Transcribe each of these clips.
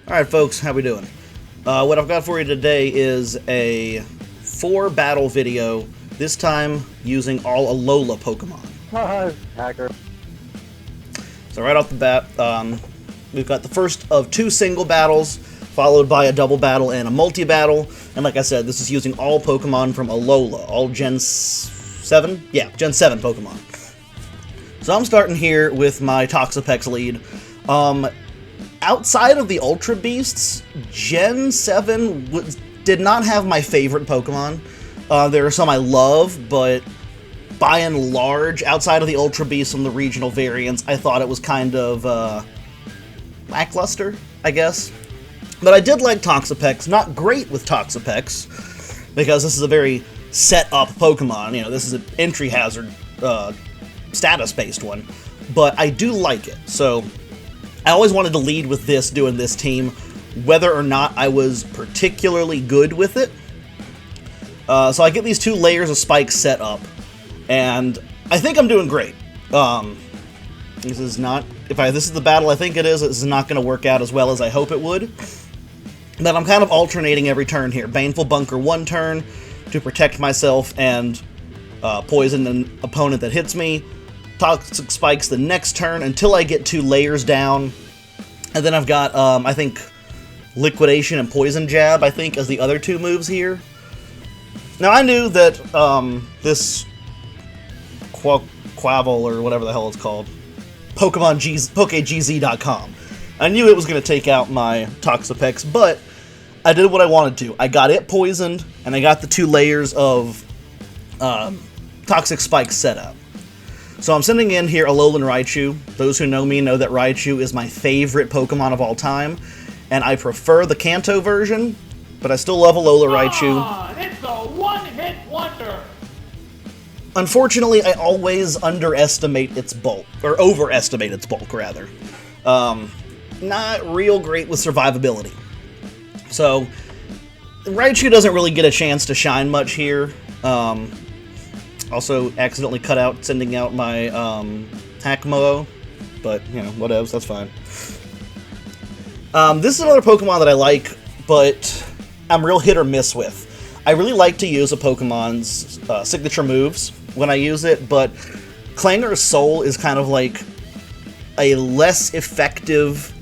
Alright folks, how we doing? What I've got for you today is a 4-battle video, this time using all Alola Pokemon. Hacker. So right off the bat, we've got the first of 2 single battles, followed by a double battle and a multi-battle. And like I said, this is using all Pokemon from Alola, all Gen 7? Yeah, Gen 7 Pokemon. So I'm starting here with my Toxapex lead. Outside of the Ultra Beasts, Gen 7 did not have my favorite Pokemon. There are some I love, but by and large, outside of the Ultra Beasts and the regional variants, I thought it was kind of lackluster, I guess. But I did like Toxapex. Not great with Toxapex, because this is a very set-up Pokemon. You know, this is an entry hazard, status-based one. But I do like it, so I always wanted to lead with this, doing this team, whether or not I was particularly good with it. So I get these 2 layers of spikes set up, and I think I'm doing great. This is not, this is the battle I think it is, this is not going to work out as well as I hope it would. But I'm kind of alternating every turn here. Baneful Bunker 1 turn to protect myself and poison an opponent that hits me. Toxic Spikes the next turn until I get 2 layers down. And then I've got, I think, Liquidation and Poison Jab, I think, as the other 2 moves here. Now, I knew that this Quavel, or whatever the hell it's called, PokeGZ.com, I knew it was going to take out my Toxapex, but I did what I wanted to. I got it poisoned, and I got the 2 layers of Toxic Spikes set up. So I'm sending in here Alolan Raichu. Those who know me know that Raichu is my favorite Pokemon of all time, and I prefer the Kanto version, but I still love Alola Raichu. It's a one-hit wonder! Unfortunately, I always underestimate its bulk, or overestimate its bulk, rather. Not real great with survivability. So, Raichu doesn't really get a chance to shine much here. Also, accidentally cut out sending out my Hakkmo-o, but, you know, whatevs, that's fine. This is another Pokemon that I like, but I'm real hit or miss with. I really like to use a Pokemon's signature moves when I use it, but Clanger's Soul is kind of like a less effective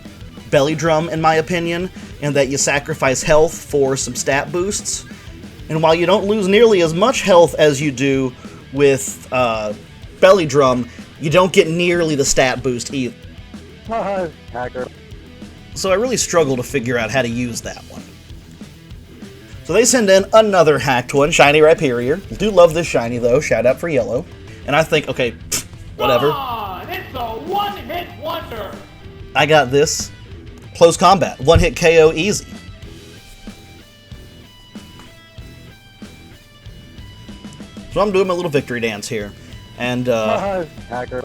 belly drum, in my opinion, in that you sacrifice health for some stat boosts. And while you don't lose nearly as much health as you do with belly drum, you don't get nearly the stat boost either. Hacker. So I really struggle to figure out how to use that one. So they send in another hacked one, Shiny Rhyperior. I do love this shiny though, shout out for yellow. And I think, okay, whatever. It's a one-hit wonder! I got this. Close combat, 1-hit KO easy. So I'm doing my little victory dance here. And, Hacker.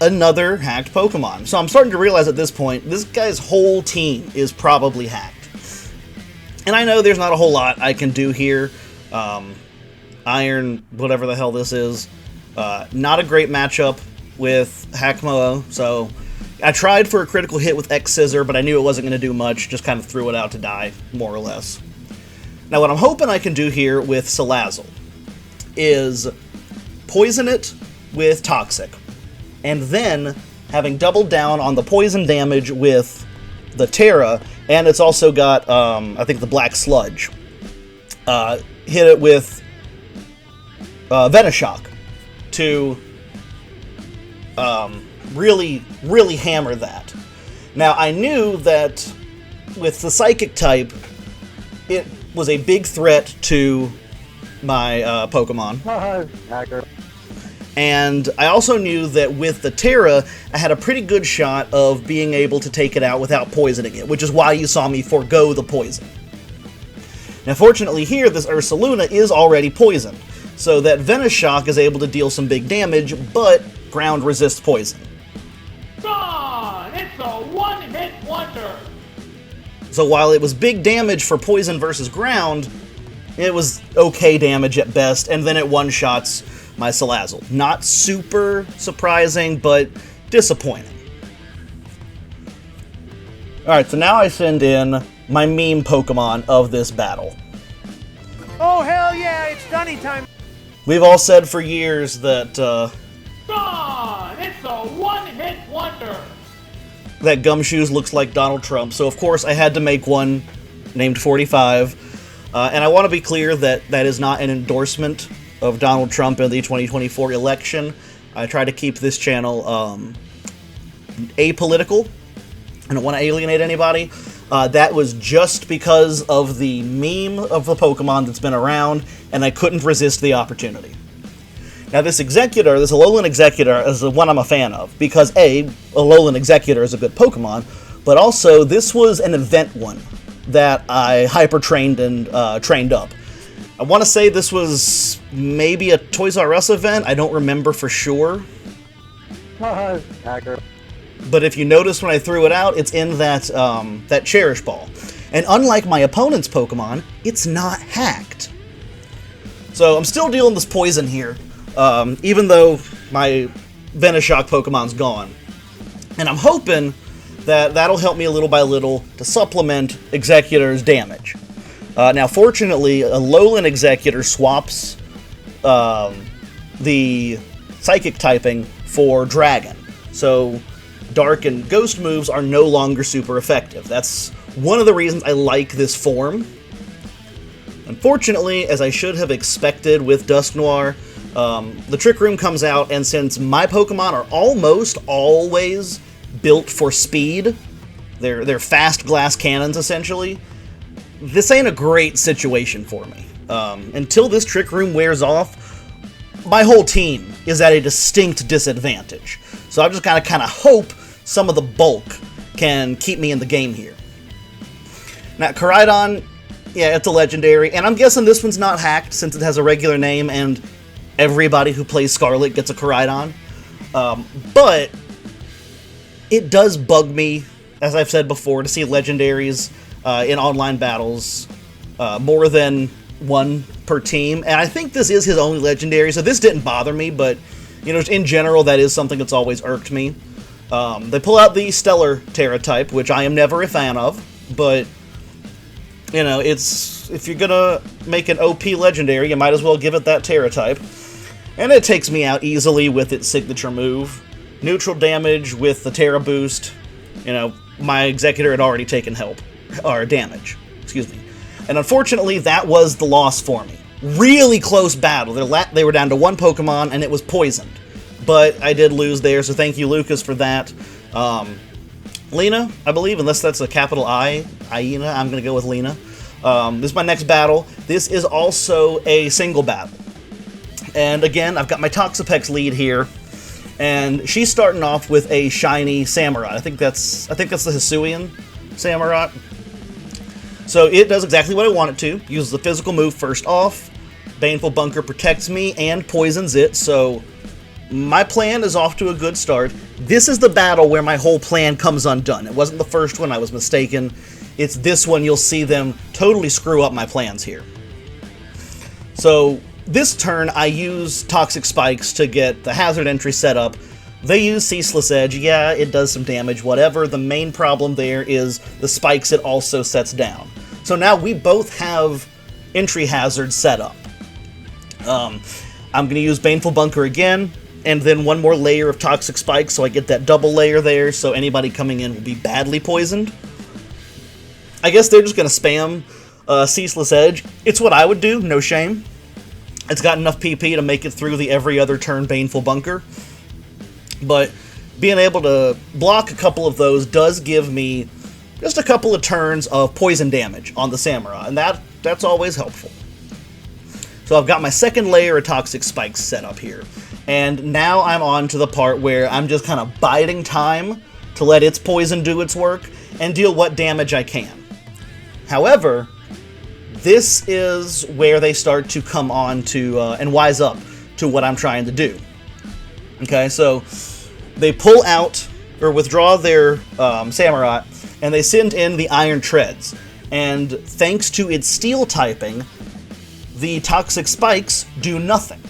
another hacked Pokemon. So I'm starting to realize at this point, this guy's whole team is probably hacked. And I know there's not a whole lot I can do here. Iron, whatever the hell this is. Not a great matchup with Hakkmo-o, so I tried for a critical hit with X-Scissor, but I knew it wasn't going to do much, just kind of threw it out to die, more or less. Now what I'm hoping I can do here with Salazzle is poison it with Toxic, and then, having doubled down on the poison damage with the Terra, and it's also got, I think, the Black Sludge, hit it with Venoshock to really, really hammer that. Now, I knew that with the Psychic type, it was a big threat to my Pokemon. Hacker. And I also knew that with the Terra, I had a pretty good shot of being able to take it out without poisoning it, which is why you saw me forego the poison. Now, fortunately here, this Ursaluna is already poisoned, so that Venoshock is able to deal some big damage, but ground resists poison. Gone! It's a one-hit wonder! So while it was big damage for poison versus ground, it was okay damage at best, and then it one-shots my Salazzle. Not super surprising, but disappointing. Alright, so now I send in my meme Pokemon of this battle. Oh, hell yeah, it's Dunny time! We've all said for years that, Gone! It's a one-hit wonder! that Gumshoes looks like Donald Trump, so of course I had to make one named 45. And I want to be clear that that is not an endorsement of Donald Trump in the 2024 election. I try to keep this channel apolitical. I don't want to alienate anybody. That was just because of the meme of the Pokemon that's been around, and I couldn't resist the opportunity. Now this Executor, this Alolan Executor, is the one I'm a fan of, because A, Alolan Executor is a good Pokemon, but also this was an event one that I hyper-trained and trained up. I want to say this was maybe a Toys R Us event, I don't remember for sure. Hacker. But if you notice when I threw it out, it's in that, that Cherish Ball. And unlike my opponent's Pokemon, it's not hacked. So I'm still dealing with this poison here, even though my Venoshock Pokemon's gone. And I'm hoping that that'll help me a little by little to supplement Executor's damage. Now fortunately, Alolan Executor swaps the Psychic typing for Dragon. So Dark and Ghost moves are no longer super effective. That's one of the reasons I like this form. Unfortunately, as I should have expected with Dusknoir, the Trick Room comes out, and since my Pokemon are almost always built for speed, they're fast glass cannons essentially, this ain't a great situation for me. Until this Trick Room wears off, my whole team is at a distinct disadvantage. So I'm just gotta kind of hope some of the bulk can keep me in the game here. Now, Koraidon, yeah, it's a legendary, and I'm guessing this one's not hacked since it has a regular name and everybody who plays Scarlet gets a Koraidon. But it does bug me, as I've said before, to see legendaries in online battles more than one per team, and I think this is his only legendary, so this didn't bother me, but you know, in general, that is something that's always irked me. They pull out the Stellar Terra type, which I am never a fan of, but you know, it's if you're gonna make an OP legendary, you might as well give it that Terra type. And it takes me out easily with its signature move. Neutral damage with the Terra boost. You know, my Executor had already taken damage. Excuse me. And unfortunately, that was the loss for me. Really close battle. They were down to one Pokemon, and it was poisoned. But I did lose there, so thank you, Lucas, for that. Lena, I believe, unless that's a capital I, Iena, I'm going to go with Lena. This is my next battle. This is also a single battle. And again, I've got my Toxapex lead here, and she's starting off with a shiny Samurott. I think that's the Hisuian Samurott. So it does exactly what I want it to. Uses the physical move first off. Baneful Bunker protects me and poisons it, so my plan is off to a good start. This is the battle where my whole plan comes undone. It wasn't the first one, I was mistaken. It's this one you'll see them totally screw up my plans here. So this turn I use Toxic Spikes to get the hazard entry set up. They use Ceaseless Edge. Yeah, it does some damage, whatever. The main problem there is the spikes it also sets down. So now we both have entry hazards set up. I'm going to use Baneful Bunker again, and then one more layer of Toxic Spikes, so I get that double layer there, so anybody coming in will be badly poisoned. I guess they're just going to spam Ceaseless Edge. It's what I would do, no shame. It's got enough PP to make it through the every other turn Baneful Bunker. But being able to block a couple of those does give me just a couple of turns of poison damage on the Samurott, and that's always helpful. So I've got my second layer of Toxic Spikes set up here, and now I'm on to the part where I'm just kind of biding time to let its poison do its work and deal what damage I can. However, this is where they start to come on to and wise up to what I'm trying to do. Okay, so they pull out or withdraw their Samurott, and they send in the Iron Treads. And thanks to its Steel typing, the Toxic Spikes do nothing.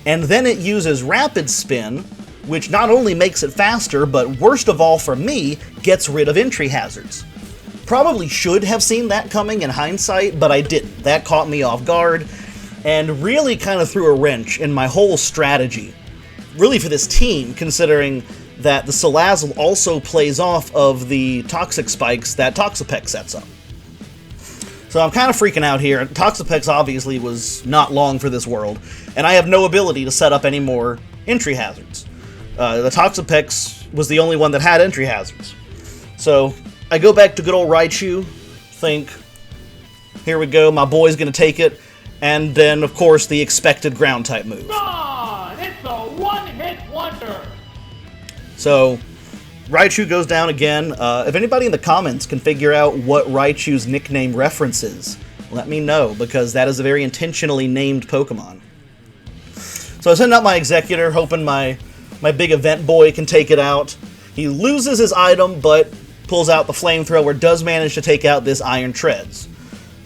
and then it uses Rapid Spin, which not only makes it faster, but worst of all for me, gets rid of entry hazards. Probably should have seen that coming in hindsight, but I didn't. That caught me off guard, and really kind of threw a wrench in my whole strategy. Really for this team, considering that the Salazzle also plays off of the Toxic Spikes that Toxapex sets up. So I'm kind of freaking out here. Toxapex obviously was not long for this world, and I have no ability to set up any more entry hazards. The Toxapex was the only one that had entry hazards. So I go back to good old Raichu, think, here we go, my boy's gonna take it, and then, of course, the expected ground-type move. Gone! It's a one-hit wonder! So, Raichu goes down again. If anybody in the comments can figure out what Raichu's nickname references, let me know, because that is a very intentionally named Pokemon. So I send out my Executor, hoping my big event boy can take it out. He loses his item, but pulls out the Flamethrower, does manage to take out this Iron Treads.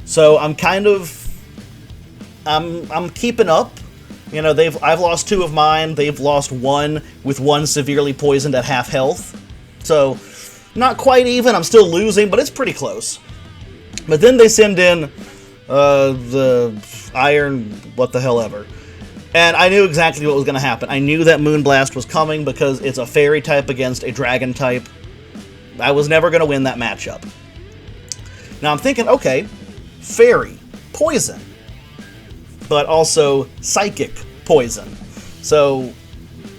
So I'm kind of... I'm keeping up. You know, I've lost 2 of mine, they've lost 1, with 1 severely poisoned at half health. So, not quite even, I'm still losing, but it's pretty close. But then they send in the Iron what the hell ever. And I knew exactly what was going to happen. I knew that Moonblast was coming because it's a Fairy type against a Dragon type. I was never going to win that matchup. Now I'm thinking, okay, Fairy, Poison, but also Psychic Poison. So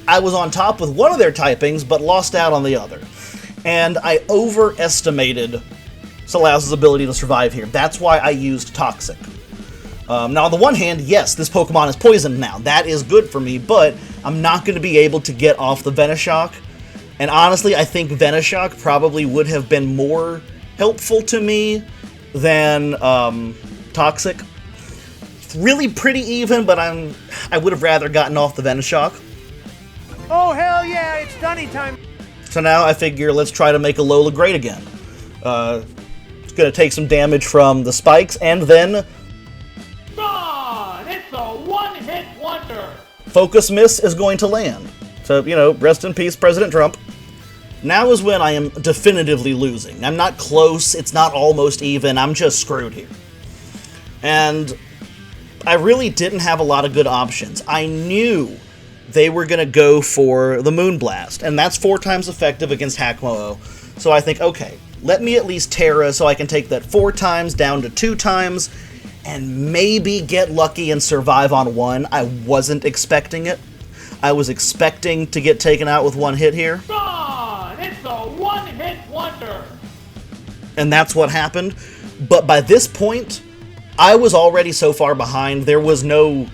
I was on top with one of their typings, but lost out on the other. And I overestimated Salazzle's ability to survive here. That's why I used Toxic. Now, on the one hand, yes, this Pokemon is poisoned now. That is good for me, but I'm not going to be able to get off the Venoshock. And honestly, I think Venoshock probably would have been more helpful to me than Toxic. Really pretty even, but I would have rather gotten off the Venoshock. Oh, hell yeah, it's Dunny time. So now I figure let's try to make Alola great again. It's going to take some damage from the spikes, and then... Gone! It's a one-hit wonder! Focus Miss is going to land. So, you know, rest in peace, President Trump. Now is when I am definitively losing. I'm not close, it's not almost even, I'm just screwed here. And I really didn't have a lot of good options. I knew they were going to go for the Moonblast, and that's 4 times effective against Hakkmo-o. So I think, okay, let me at least Terra so I can take that 4 times down to 2 times, and maybe get lucky and survive on 1. I wasn't expecting it. I was expecting to get taken out with 1 hit here. Gone! It's a one-hit wonder! And that's what happened. But by this point, I was already so far behind, there was no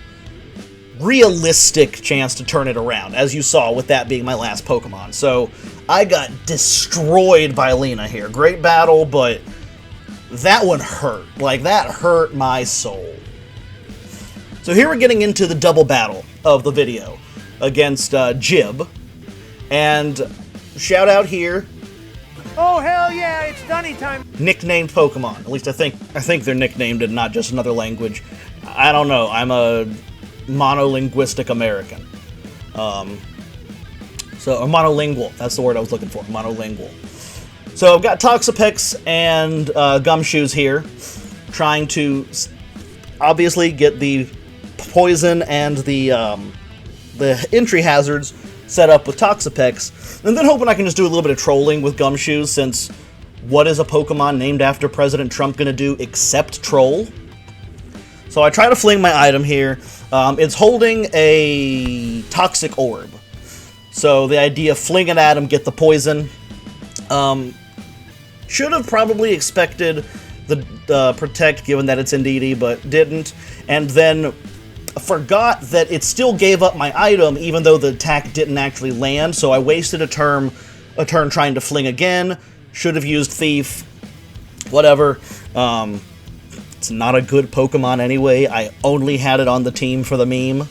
realistic chance to turn it around, as you saw with that being my last Pokemon. So I got destroyed by Lena here. Great battle, but that one hurt. Like, that hurt my soul. So here we're getting into the double battle of the video against Jib. And shout out here. Oh, hell yeah, it's Dunny time. Nicknamed Pokemon. At least I think they're nicknamed and not just another language. I don't know. I'm a monolinguistic American. So, or monolingual. That's the word I was looking for. Monolingual. So I've got Toxapex and Gumshoes here, trying to obviously get the poison and the entry hazards set up with Toxapex, and then hoping I can just do a little bit of trolling with Gumshoes, since what is a Pokemon named after President Trump going to do except troll? So I try to fling my item here. It's holding a Toxic Orb. So the idea of flinging at him, get the poison. Should have probably expected the Protect, given that it's Indeedee, but didn't. And then forgot that it still gave up my item, even though the attack didn't actually land, so I wasted a turn trying to fling again. Should have used Thief. Whatever. It's not a good Pokemon anyway. I only had it on the team for the meme.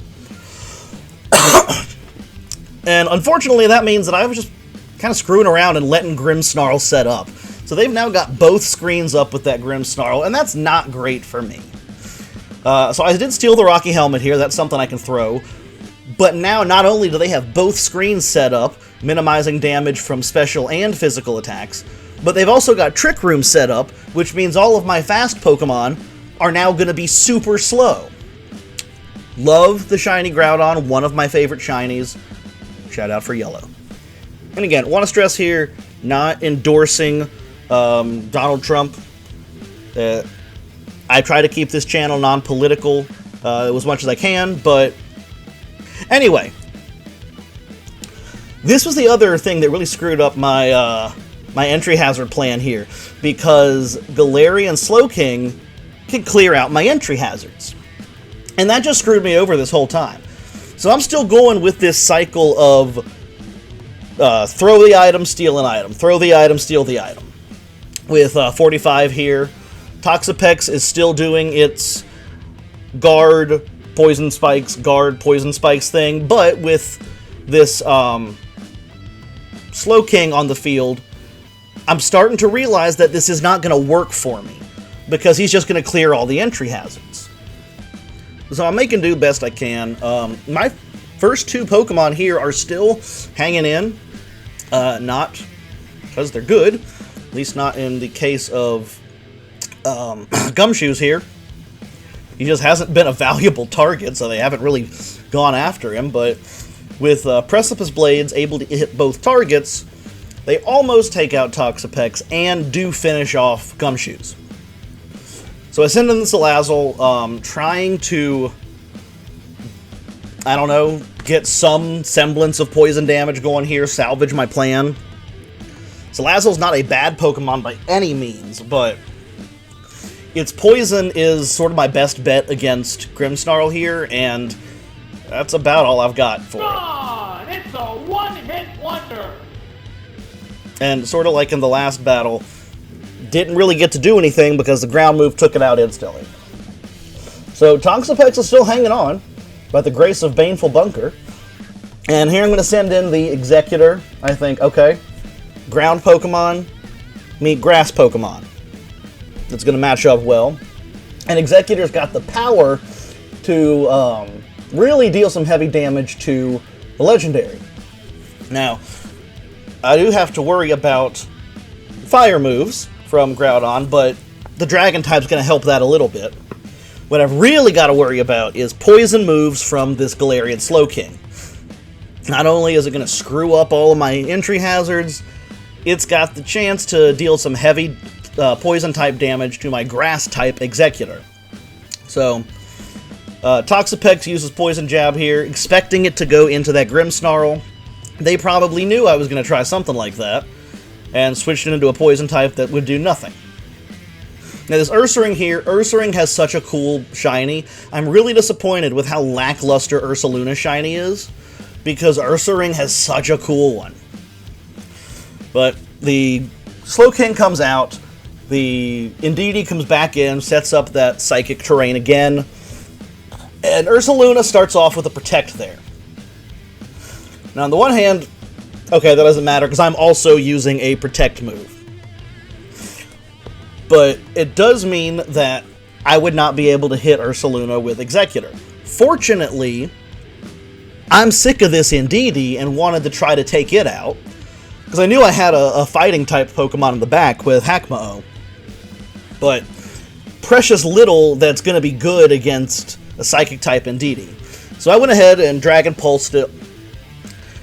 And unfortunately, that means that I was just kind of screwing around and letting Grimmsnarl set up. So they've now got both screens up with that Grimmsnarl, and that's not great for me. So I did steal the Rocky Helmet here. That's something I can throw. But now, not only do they have both screens set up, minimizing damage from special and physical attacks, but they've also got Trick Room set up, which means all of my fast Pokemon are now going to be super slow. Love the shiny Groudon, one of my favorite shinies. Shout out for yellow. And again, want to stress here, not endorsing Donald Trump. I try to keep this channel non-political as much as I can, but anyway, this was the other thing that really screwed up my my entry hazard plan here, because Galarian Slowking can clear out my entry hazards. And that just screwed me over this whole time. So I'm still going with this cycle of throw the item, steal an item, throw the item, steal the item. With 45 here, Toxapex is still doing its guard, poison spikes thing, but with this Slowking on the field, I'm starting to realize that this is not going to work for me, because he's just going to clear all the entry hazards. So I'm making do best I can. My first two Pokemon here are still hanging in, not because they're good, at least not in the case of Gumshoes here. He just hasn't been a valuable target, so they haven't really gone after him, but with Precipice Blades able to hit both targets, they almost take out Toxapex and do finish off Gumshoes. So I send in the Salazzle, trying to, I don't know, get some semblance of poison damage going here, salvage my plan. Salazzle's not a bad Pokemon by any means, but its poison is sort of my best bet against Grimmsnarl here, and that's about all I've got for it. Gone! It's a one-hit wonder! And sort of like in the last battle, didn't really get to do anything because the ground move took it out instantly. So Toxapex is still hanging on by the grace of Baneful Bunker. And here I'm going to send in the Executor. I think, okay, ground Pokemon meet grass Pokemon. That's going to match up well. And Executor's got the power to really deal some heavy damage to the Legendary. Now, I do have to worry about fire moves from Groudon, but the Dragon type's going to help that a little bit. What I've really got to worry about is poison moves from this Galarian Slowking. Not only is it going to screw up all of my entry hazards, it's got the chance to deal some heavy poison type damage to my grass type Executor. So, Toxapex uses Poison Jab here, expecting it to go into that Grimmsnarl. They probably knew I was going to try something like that, and switched it into a poison type that would do nothing. Now this Ursaring here, Ursaring has such a cool shiny. I'm really disappointed with how lackluster Ursaluna's shiny is, because Ursaring has such a cool one. But the Slowking comes out, the Indeedee comes back in, sets up that Psychic Terrain again, and Ursaluna starts off with a Protect there. Now, on the one hand, okay, that doesn't matter, because I'm also using a Protect move. But it does mean that I would not be able to hit Ursaluna with Executor. Fortunately, I'm sick of this Indeedee and wanted to try to take it out, because I knew I had a Fighting-type Pokemon in the back with Hakkmo-o. But precious little that's going to be good against a Psychic-type Indeedee. So I went ahead and Dragon Pulsed it.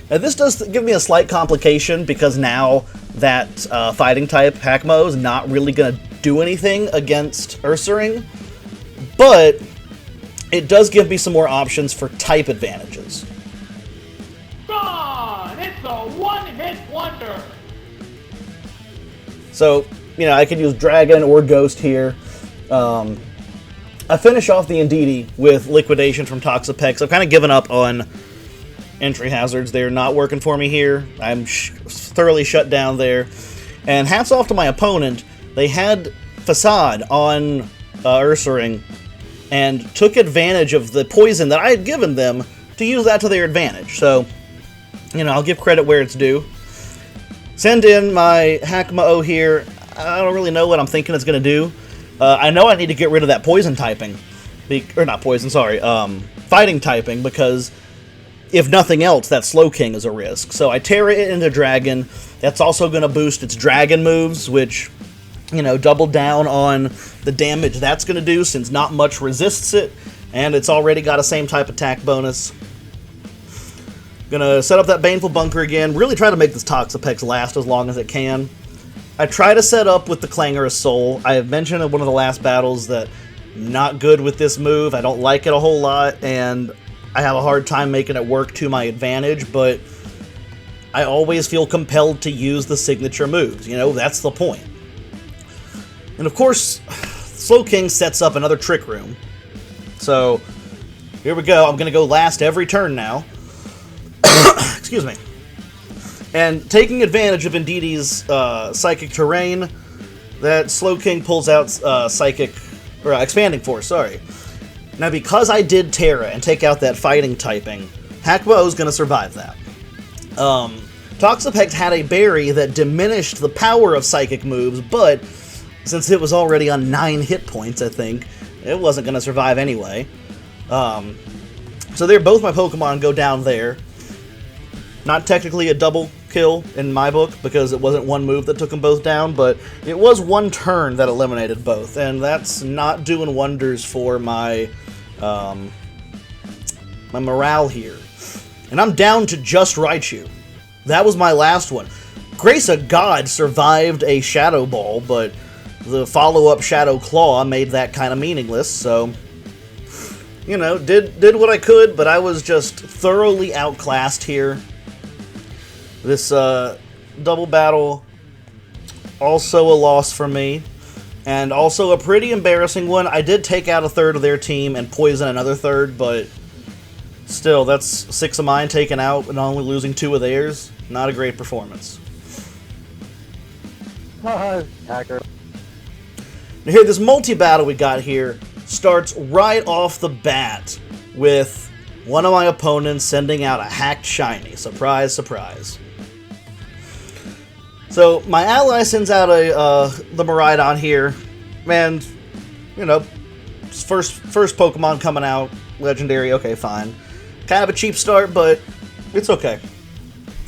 Now this does give me a slight complication, because now that Fighting-type Hakkmo-o is not really going to do anything against Ursaring, but it does give me some more options for type advantages. Gone! It's a one-hit wonder! So, you know, I could use Dragon or Ghost here. I finish off the Indeedee with Liquidation from Toxapex. I've kind of given up on entry hazards. They're not working for me here. I'm thoroughly shut down there. And hats off to my opponent. They had Facade on Ursaring and took advantage of the poison that I had given them to use that to their advantage. So, you know, I'll give credit where it's due. Send in my Hakkmo-o here. I don't really know what I'm thinking it's going to do. I know I need to get rid of that poison typing. Or not poison, sorry. Fighting typing, because if nothing else, that Slowking is a risk. So I Terra it into Dragon. That's also going to boost its Dragon moves, which, you know, double down on the damage that's going to do, since not much resists it, and it's already got a same type attack bonus. Gonna set up that Baneful Bunker again, really try to make this Toxapex last as long as it can. I try to set up with the Clangorous Soul. I have mentioned in one of the last battles that not good with this move, I don't like it a whole lot, and I have a hard time making it work to my advantage, but I always feel compelled to use the signature moves, you know, that's the point. And of course, Slowking sets up another Trick Room. So, here we go, I'm gonna go last every turn now. Excuse me. And taking advantage of Indeedee's Psychic Terrain, that Slowking pulls out Expanding Force, sorry. Now, because I did Terra and take out that Fighting typing, Hakkmo-o is going to survive that. Toxapex had a berry that diminished the power of Psychic moves, but since it was already on 9 hit points, I think, it wasn't going to survive anyway. So there, both my Pokemon go down there. Not technically a double kill in my book, because it wasn't one move that took them both down, but it was one turn that eliminated both, and that's not doing wonders for my my morale here. And I'm down to just Raichu. That was my last one. Grace of God survived a Shadow Ball, but the follow-up Shadow Claw made that kind of meaningless, so, you know, did what I could, but I was just thoroughly outclassed here. This double battle, also a loss for me, and also a pretty embarrassing one. I did take out a third of their team and poison another third, but still, that's 6 of mine taken out and only losing 2 of theirs. Not a great performance. Hacker. Now here, this multi-battle we got here starts right off the bat with one of my opponents sending out a hacked shiny. Surprise, surprise. So, my ally sends out the Miraidon here, and, you know, first Pokemon coming out, legendary, okay, fine. Kind of a cheap start, but it's okay.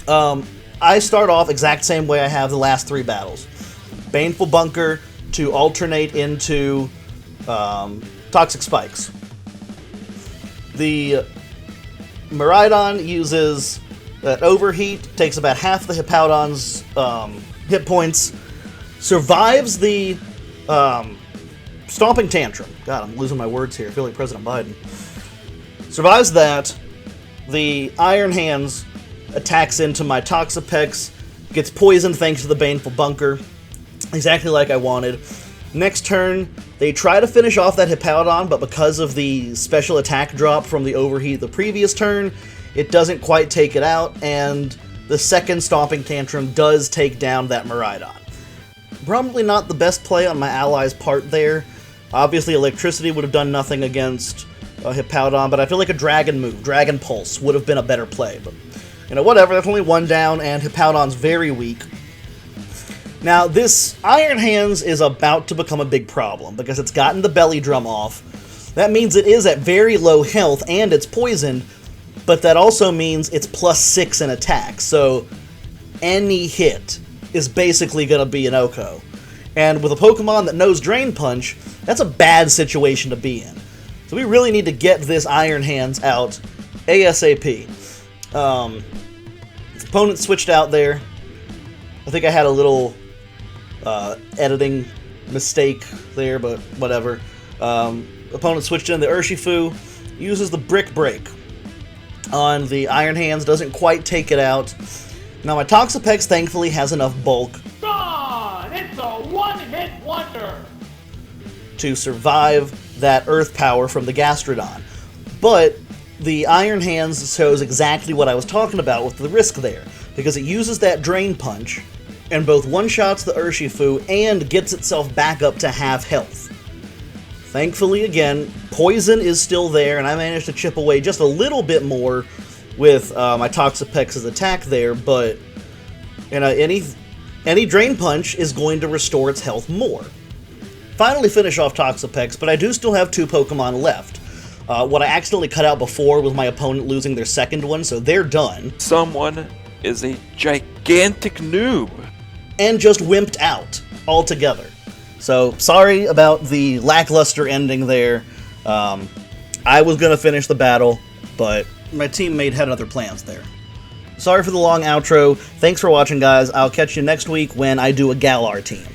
I start off exact same way I have the last 3 battles. Baneful Bunker to alternate into Toxic Spikes. The Miraidon uses that Overheat, takes about half the Hippowdon's hit points, survives the Stomping Tantrum. God, I'm losing my words here. I feel like President Biden. Survives that. The Iron Hands attacks into my Toxapex, gets poisoned thanks to the Baneful Bunker. Exactly like I wanted. Next turn, they try to finish off that Hippowdon, but because of the special attack drop from the Overheat the previous turn, it doesn't quite take it out, and the second Stomping Tantrum does take down that Miraidon. Probably not the best play on my ally's part there. Obviously, Electricity would have done nothing against Hippowdon, but I feel like a Dragon move, Dragon Pulse, would have been a better play. But, you know, whatever, that's only 1 down, and Hippowdon's very weak. Now, this Iron Hands is about to become a big problem, because it's gotten the Belly Drum off. That means it is at very low health, and it's poisoned, but that also means it's +6 in attack, so any hit is basically going to be an OHKO. And with a Pokemon that knows Drain Punch, that's a bad situation to be in. So we really need to get this Iron Hands out ASAP. Opponent switched out there. I think I had a little editing mistake there, but whatever. Opponent switched in the Urshifu, uses the Brick Break on the Iron Hands, doesn't quite take it out. Now my Toxapex thankfully has enough bulk Gone! It's a one-hit wonder! to survive that Earth Power from the Gastrodon. But the Iron Hands shows exactly what I was talking about with the risk there, because it uses that Drain Punch and both one-shots the Urshifu and gets itself back up to half health. Thankfully, again, Poison is still there, and I managed to chip away just a little bit more with my Toxapex's attack there, but you know, any Drain Punch is going to restore its health more. Finally finish off Toxapex, but I do still have 2 Pokemon left. What I accidentally cut out before was my opponent losing their second one, so they're done. Someone is a gigantic noob. And just wimped out altogether. So, sorry about the lackluster ending there. I was going to finish the battle, but my teammate had other plans there. Sorry for the long outro. Thanks for watching, guys. I'll catch you next week when I do a Galar team.